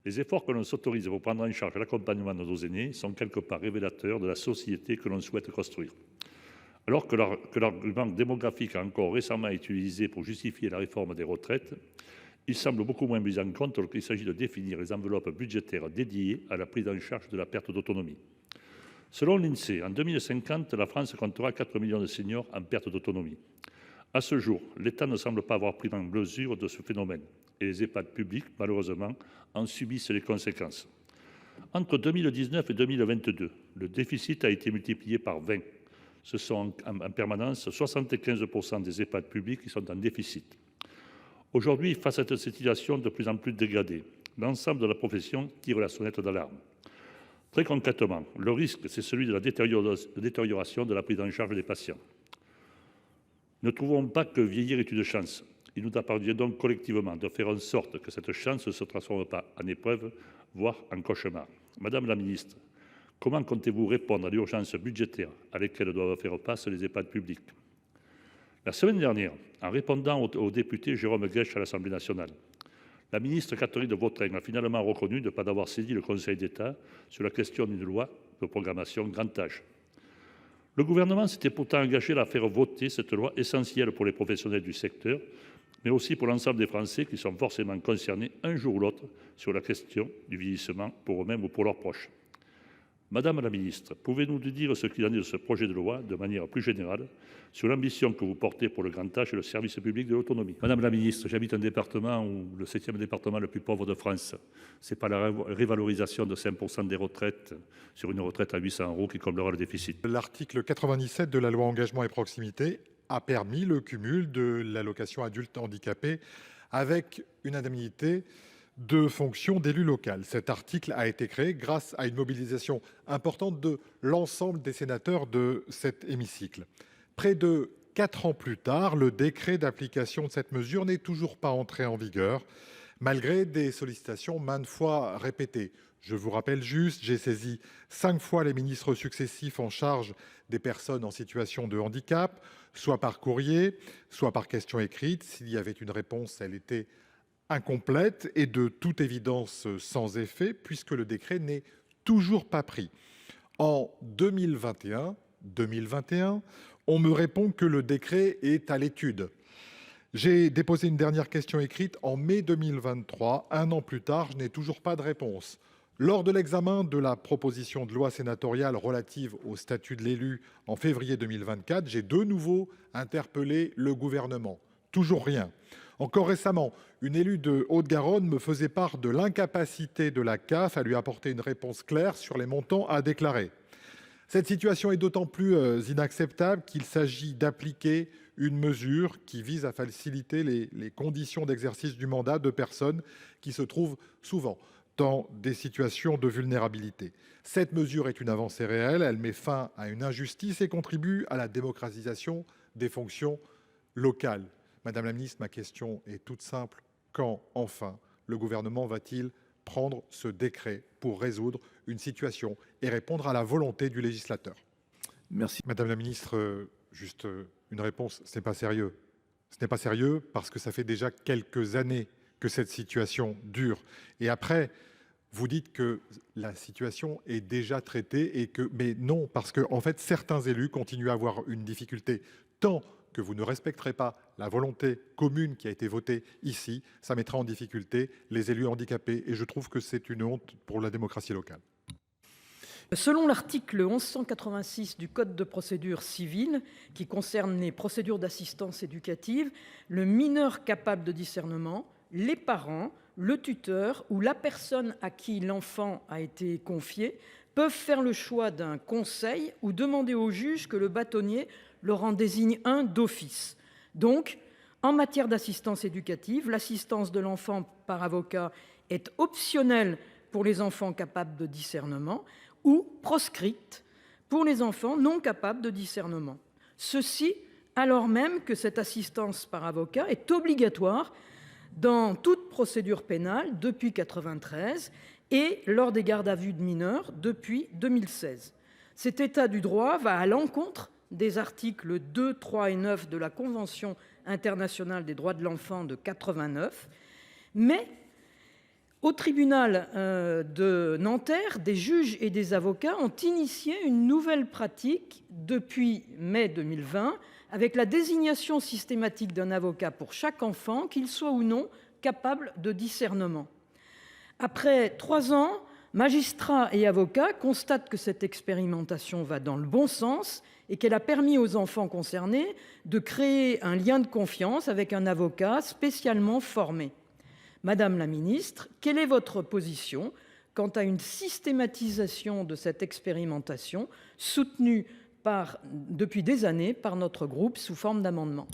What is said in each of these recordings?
Les efforts que l'on s'autorise pour prendre en charge l'accompagnement de nos aînés sont quelque part révélateurs de la société que l'on souhaite construire. Alors que l'argument démographique a encore récemment été utilisé pour justifier la réforme des retraites, il semble beaucoup moins mis en compte lorsqu'il s'agit de définir les enveloppes budgétaires dédiées à la prise en charge de la perte d'autonomie. Selon l'INSEE, en 2050, la France comptera 4 millions de seniors en perte d'autonomie. À ce jour, l'État ne semble pas avoir pris en mesure de ce phénomène et les EHPAD publics, malheureusement, en subissent les conséquences. Entre 2019 et 2022, le déficit a été multiplié par 20. Ce sont en permanence 75% des EHPAD publics qui sont en déficit. Aujourd'hui, face à cette situation de plus en plus dégradée, l'ensemble de la profession tire la sonnette d'alarme. Très concrètement, le risque, c'est celui de la détérioration de la prise en charge des patients. Ne trouvons pas que vieillir est une chance. Il nous appartient donc collectivement de faire en sorte que cette chance ne se transforme pas en épreuve, voire en cauchemar. Madame la ministre, comment comptez-vous répondre à l'urgence budgétaire à laquelle doivent faire face les EHPAD publics? La semaine dernière, en répondant au député Jérôme Guesch à l'Assemblée nationale, la ministre Catherine Vautrin a finalement reconnu de ne pas avoir saisi le Conseil d'État sur la question d'une loi de programmation grand âge. Le gouvernement s'était pourtant engagé à faire voter cette loi essentielle pour les professionnels du secteur, mais aussi pour l'ensemble des Français qui sont forcément concernés un jour ou l'autre sur la question du vieillissement pour eux-mêmes ou pour leurs proches. Madame la ministre, pouvez-vous nous dire ce qu'il en est de ce projet de loi de manière plus générale sur l'ambition que vous portez pour le grand âge et le service public de l'autonomie? Madame la ministre, j'habite un département où le 7e département le plus pauvre de France. Ce n'est pas la révalorisation de 5% des retraites sur une retraite à 800 € qui comblera le déficit. L'article 97 de la loi Engagement et Proximité a permis le cumul de l'allocation adulte handicapé avec une indemnité de fonction d'élu local. Cet article a été créé grâce à une mobilisation importante de l'ensemble des sénateurs de cet hémicycle. Près de 4 ans plus tard, le décret d'application de cette mesure n'est toujours pas entré en vigueur, malgré des sollicitations maintes fois répétées. Je vous rappelle juste, j'ai saisi 5 fois les ministres successifs en charge des personnes en situation de handicap, soit par courrier, soit par question écrite. S'il y avait une réponse, elle était incomplète et de toute évidence sans effet, puisque le décret n'est toujours pas pris. En 2021, on me répond que le décret est à l'étude. J'ai déposé une dernière question écrite en mai 2023. Un an plus tard, je n'ai toujours pas de réponse. Lors de l'examen de la proposition de loi sénatoriale relative au statut de l'élu en février 2024, j'ai de nouveau interpellé le gouvernement. Toujours rien. Encore récemment, une élue de Haute-Garonne me faisait part de l'incapacité de la CAF à lui apporter une réponse claire sur les montants à déclarer. Cette situation est d'autant plus inacceptable qu'il s'agit d'appliquer une mesure qui vise à faciliter les conditions d'exercice du mandat de personnes qui se trouvent souvent dans des situations de vulnérabilité. Cette mesure est une avancée réelle, elle met fin à une injustice et contribue à la démocratisation des fonctions locales. Madame la ministre, ma question est toute simple. Quand, enfin, le gouvernement va-t-il prendre ce décret pour résoudre une situation et répondre à la volonté du législateur? Merci. Madame la ministre, juste une réponse, ce n'est pas sérieux. Ce n'est pas sérieux parce que ça fait déjà quelques années que cette situation dure. Et après, vous dites que la situation est déjà traitée et que, mais non, parce que en fait, certains élus continuent à avoir une difficulté tant que vous ne respecterez pas la volonté commune qui a été votée ici, ça mettra en difficulté les élus handicapés. Et je trouve que c'est une honte pour la démocratie locale. Selon l'article 1186 du Code de procédure civile, qui concerne les procédures d'assistance éducative, le mineur capable de discernement, les parents, le tuteur ou la personne à qui l'enfant a été confié peuvent faire le choix d'un conseil ou demander au juge que le bâtonnier leur en désigne un d'office. Donc, en matière d'assistance éducative, l'assistance de l'enfant par avocat est optionnelle pour les enfants capables de discernement ou proscrite pour les enfants non capables de discernement. Ceci alors même que cette assistance par avocat est obligatoire dans toute procédure pénale depuis 1993 et lors des gardes à vue de mineurs depuis 2016. Cet état du droit va à l'encontre des articles 2, 3 et 9 de la Convention internationale des droits de l'enfant de 1989, mais Au tribunal de Nanterre, des juges et des avocats ont initié une nouvelle pratique depuis mai 2020 avec la désignation systématique d'un avocat pour chaque enfant, qu'il soit ou non capable de discernement. Après 3 ans, magistrats et avocats constatent que cette expérimentation va dans le bon sens et qu'elle a permis aux enfants concernés de créer un lien de confiance avec un avocat spécialement formé. Madame la ministre, quelle est votre position quant à une systématisation de cette expérimentation soutenue depuis des années par notre groupe sous forme d'amendement?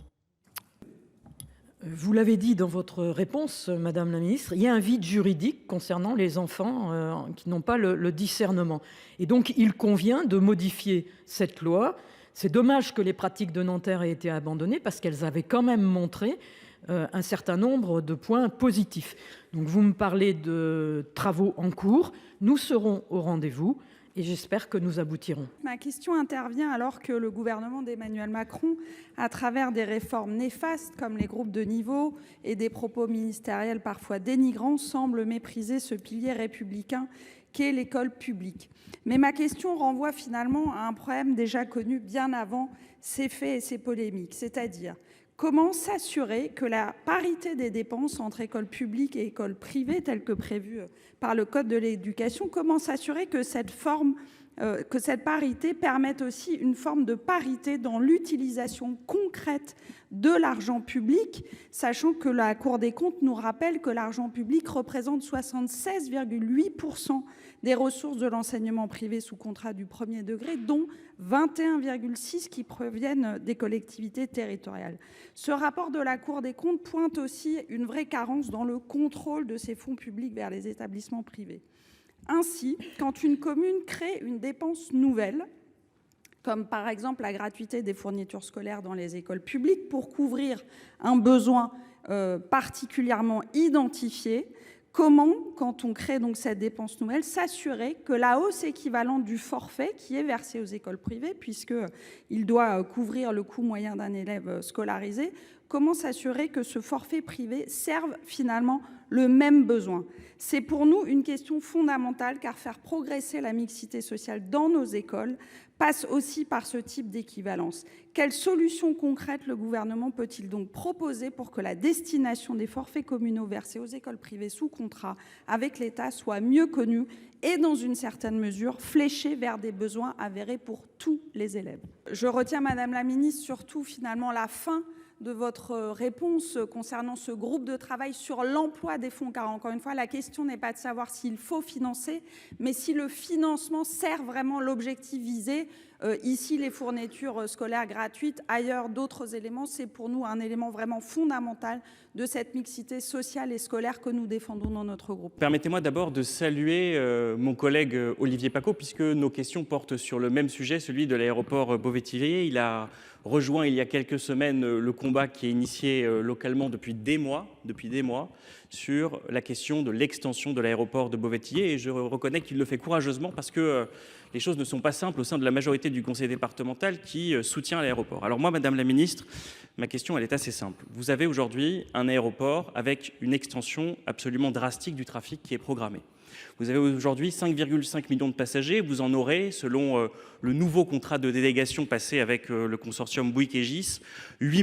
Vous l'avez dit dans votre réponse, Madame la ministre, il y a un vide juridique concernant les enfants qui n'ont pas le discernement. Et donc, il convient de modifier cette loi. C'est dommage que les pratiques de Nanterre aient été abandonnées parce qu'elles avaient quand même montré un certain nombre de points positifs. Donc, vous me parlez de travaux en cours. Nous serons au rendez-vous. Et j'espère que nous aboutirons. Ma question intervient alors que le gouvernement d'Emmanuel Macron, à travers des réformes néfastes comme les groupes de niveau et des propos ministériels parfois dénigrants, semble mépriser ce pilier républicain qu'est l'école publique. Mais ma question renvoie finalement à un problème déjà connu bien avant ces faits et ces polémiques, c'est-à-dire comment s'assurer que la parité des dépenses entre écoles publiques et écoles privées, telle que prévue par le Code de l'éducation, comment s'assurer que cette parité permette aussi une forme de parité dans l'utilisation concrète de l'argent public, sachant que la Cour des comptes nous rappelle que l'argent public représente 76,8% des ressources de l'enseignement privé sous contrat du premier degré, dont 21,6% qui proviennent des collectivités territoriales. Ce rapport de la Cour des comptes pointe aussi une vraie carence dans le contrôle de ces fonds publics vers les établissements privés. Ainsi, quand une commune crée une dépense nouvelle, comme par exemple la gratuité des fournitures scolaires dans les écoles publiques pour couvrir un besoin particulièrement identifié, comment, quand on crée donc cette dépense nouvelle, s'assurer que la hausse équivalente du forfait qui est versé aux écoles privées, puisqu'il doit couvrir le coût moyen d'un élève scolarisé, comment s'assurer que ce forfait privé serve finalement le même besoin? C'est pour nous une question fondamentale, car faire progresser la mixité sociale dans nos écoles passe aussi par ce type d'équivalence. Quelles solutions concrètes le Gouvernement peut-il donc proposer pour que la destination des forfaits communaux versés aux écoles privées sous contrat avec l'État soit mieux connue et, dans une certaine mesure, fléchée vers des besoins avérés pour tous les élèves? Je retiens, Madame la ministre, surtout finalement la fin de votre réponse concernant ce groupe de travail sur l'emploi des fonds, car encore une fois, la question n'est pas de savoir s'il faut financer, mais si le financement sert vraiment l'objectif visé. Ici, les fournitures scolaires gratuites, ailleurs, d'autres éléments, c'est pour nous un élément vraiment fondamental de cette mixité sociale et scolaire que nous défendons dans notre groupe. Permettez-moi d'abord de saluer mon collègue Olivier Paccaud, puisque nos questions portent sur le même sujet, celui de l'aéroport Beauvais-Thierry. Il a rejoint il y a quelques semaines le combat qui est initié localement depuis des mois sur la question de l'extension de l'aéroport de Beauvais-Thierry. Et je reconnais qu'il le fait courageusement parce que les choses ne sont pas simples au sein de la majorité du conseil départemental qui soutient l'aéroport. Alors moi, Madame la Ministre, ma question elle est assez simple. Vous avez aujourd'hui un aéroport avec une extension absolument drastique du trafic qui est programmée. Vous avez aujourd'hui 5,5 millions de passagers. Vous en aurez, selon le nouveau contrat de délégation passé avec le consortium Bouygues et GIS,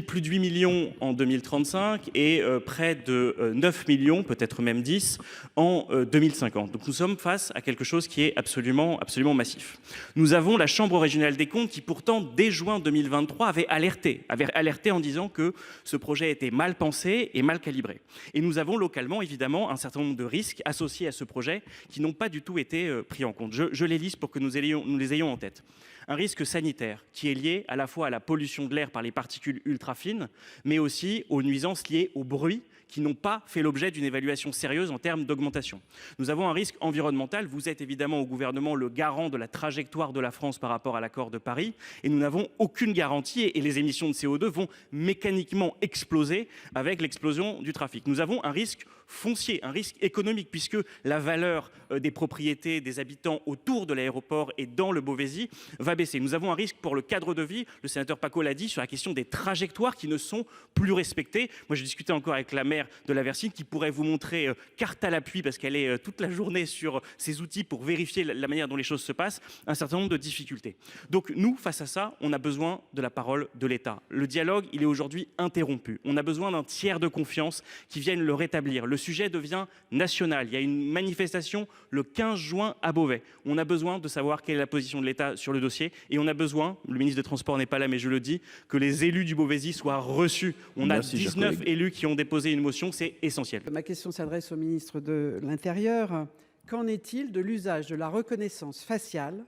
plus de 8 millions en 2035 et près de 9 millions, peut-être même 10, en 2050. Donc nous sommes face à quelque chose qui est absolument massif. Nous avons la Chambre régionale des comptes qui, pourtant, dès juin 2023, avait alerté en disant que ce projet était mal pensé et mal calibré. Et nous avons localement, évidemment, un certain nombre de risques associés à ce projet qui n'ont pas du tout été pris en compte. Je les liste pour que nous les ayons en tête. Un risque sanitaire qui est lié à la fois à la pollution de l'air par les particules ultra fines, mais aussi aux nuisances liées au bruit qui n'ont pas fait l'objet d'une évaluation sérieuse en termes d'augmentation. Nous avons un risque environnemental. Vous êtes évidemment au gouvernement le garant de la trajectoire de la France par rapport à l'accord de Paris et nous n'avons aucune garantie et les émissions de CO2 vont mécaniquement exploser avec l'explosion du trafic. Nous avons un risque foncier, un risque économique, puisque la valeur des propriétés des habitants autour de l'aéroport et dans le Beauvaisis va baisser. Nous avons un risque pour le cadre de vie, le sénateur Paco l'a dit, sur la question des trajectoires qui ne sont plus respectées. Moi, j'ai discuté encore avec la maire de la Versine qui pourrait vous montrer carte à l'appui, parce qu'elle est toute la journée sur ces outils pour vérifier la manière dont les choses se passent, un certain nombre de difficultés. Donc nous, face à ça, on a besoin de la parole de l'État. Le dialogue, il est aujourd'hui interrompu. On a besoin d'un tiers de confiance qui vienne le rétablir. Le sujet devient national. Il y a une manifestation le 15 juin à Beauvais. On a besoin de savoir quelle est la position de l'État sur le dossier et on a besoin, le ministre des Transports n'est pas là mais je le dis, que les élus du Beauvaisis soient reçus. On a 19 élus qui ont déposé une motion, c'est essentiel. Ma question s'adresse au ministre de l'Intérieur. Qu'en est-il de l'usage de la reconnaissance faciale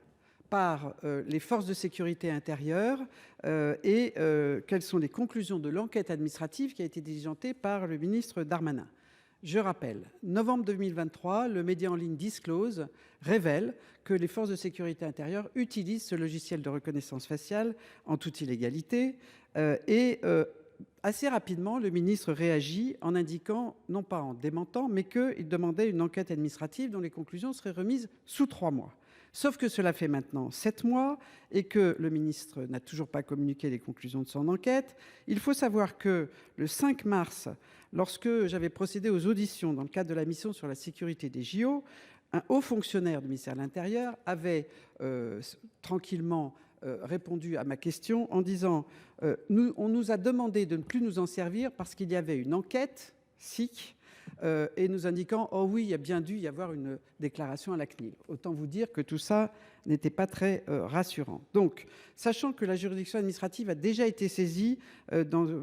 par les forces de sécurité intérieure et quelles sont les conclusions de l'enquête administrative qui a été diligentée par le ministre Darmanin? Je rappelle, novembre 2023, le média en ligne Disclose révèle que les forces de sécurité intérieure utilisent ce logiciel de reconnaissance faciale en toute illégalité assez rapidement, le ministre réagit en indiquant, non pas en démentant, mais qu'il demandait une enquête administrative dont les conclusions seraient remises sous 3 mois. Sauf que cela fait maintenant 7 mois et que le ministre n'a toujours pas communiqué les conclusions de son enquête. Il faut savoir que le 5 mars, lorsque j'avais procédé aux auditions dans le cadre de la mission sur la sécurité des JO, un haut fonctionnaire du ministère de l'Intérieur avait tranquillement répondu à ma question en disant on nous a demandé de ne plus nous en servir parce qu'il y avait une enquête SIC et nous indiquant oh oui, il y a bien dû y avoir une déclaration à la CNIL. Autant vous dire que tout ça n'était pas très rassurant. Donc, sachant que la juridiction administrative a déjà été saisie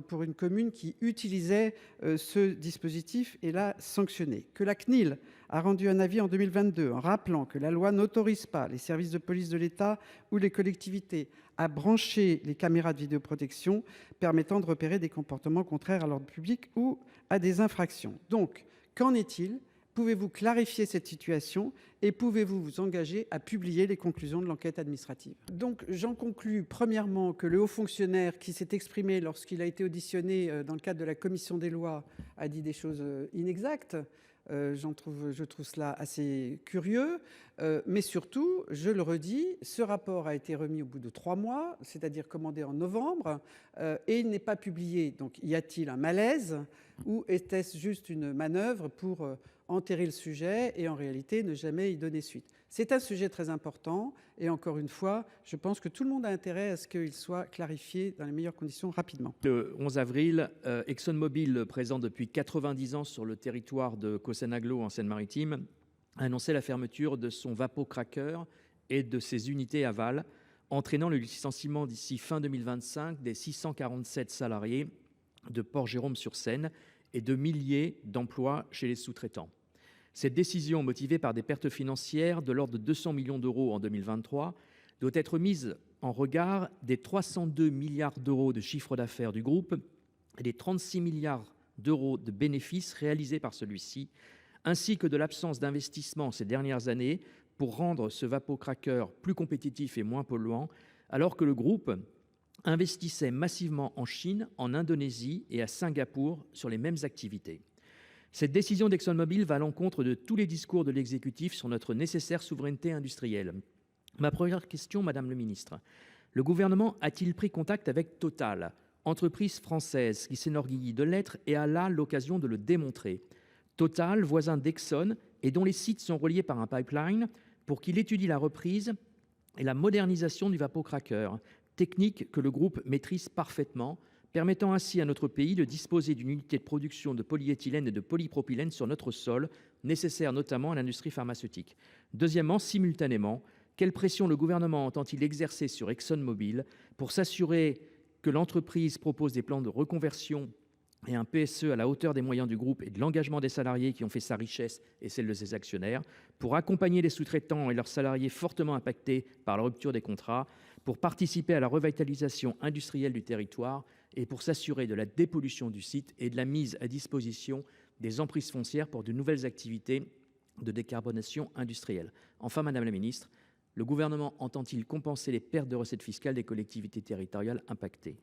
pour une commune qui utilisait ce dispositif et l'a sanctionné, que la CNIL a rendu un avis en 2022 en rappelant que la loi n'autorise pas les services de police de l'État ou les collectivités à brancher les caméras de vidéoprotection permettant de repérer des comportements contraires à l'ordre public ou à des infractions. Donc, qu'en est-il ? Pouvez-vous clarifier cette situation et pouvez-vous vous engager à publier les conclusions de l'enquête administrative? Donc, j'en conclus premièrement que le haut fonctionnaire qui s'est exprimé lorsqu'il a été auditionné dans le cadre de la commission des lois a dit des choses inexactes. Je trouve cela assez curieux, mais surtout, je le redis, ce rapport a été remis au bout de 3 mois, c'est-à-dire commandé en novembre, et il n'est pas publié. Donc, y a-t-il un malaise ou était-ce juste une manœuvre pour enterrer le sujet et en réalité ne jamais y donner suite? C'est un sujet très important et encore une fois, je pense que tout le monde a intérêt à ce qu'il soit clarifié dans les meilleures conditions rapidement. Le 11 avril, ExxonMobil, présent depuis 90 ans sur le territoire de Cossan-Aglo en Seine-Maritime, a annoncé la fermeture de son vapocracker et de ses unités aval, entraînant le licenciement d'ici fin 2025 des 647 salariés de Port-Jérôme-sur-Seine et de milliers d'emplois chez les sous-traitants. Cette décision, motivée par des pertes financières de l'ordre de 200 millions d'euros en 2023, doit être mise en regard des 302 milliards d'euros de chiffre d'affaires du groupe et des 36 milliards d'euros de bénéfices réalisés par celui-ci, ainsi que de l'absence d'investissement ces dernières années pour rendre ce vapocracker plus compétitif et moins polluant, alors que le groupe investissait massivement en Chine, en Indonésie et à Singapour sur les mêmes activités. Cette décision d'ExxonMobil va à l'encontre de tous les discours de l'exécutif sur notre nécessaire souveraineté industrielle. Ma première question, Madame le Ministre, le gouvernement a-t-il pris contact avec Total, entreprise française qui s'enorgueillit de l'être et a là l'occasion de le démontrer? Total, voisin d'Exxon et dont les sites sont reliés par un pipeline, pour qu'il étudie la reprise et la modernisation du vapocracker, technique que le groupe maîtrise parfaitement, permettant ainsi à notre pays de disposer d'une unité de production de polyéthylène et de polypropylène sur notre sol, nécessaire notamment à l'industrie pharmaceutique. Deuxièmement, simultanément, quelle pression le gouvernement entend-il exercer sur ExxonMobil pour s'assurer que l'entreprise propose des plans de reconversion et un PSE à la hauteur des moyens du groupe et de l'engagement des salariés qui ont fait sa richesse et celle de ses actionnaires, pour accompagner les sous-traitants et leurs salariés fortement impactés par la rupture des contrats, pour participer à la revitalisation industrielle du territoire et pour s'assurer de la dépollution du site et de la mise à disposition des emprises foncières pour de nouvelles activités de décarbonation industrielle. Enfin, Madame la Ministre, le gouvernement entend-il compenser les pertes de recettes fiscales des collectivités territoriales impactées?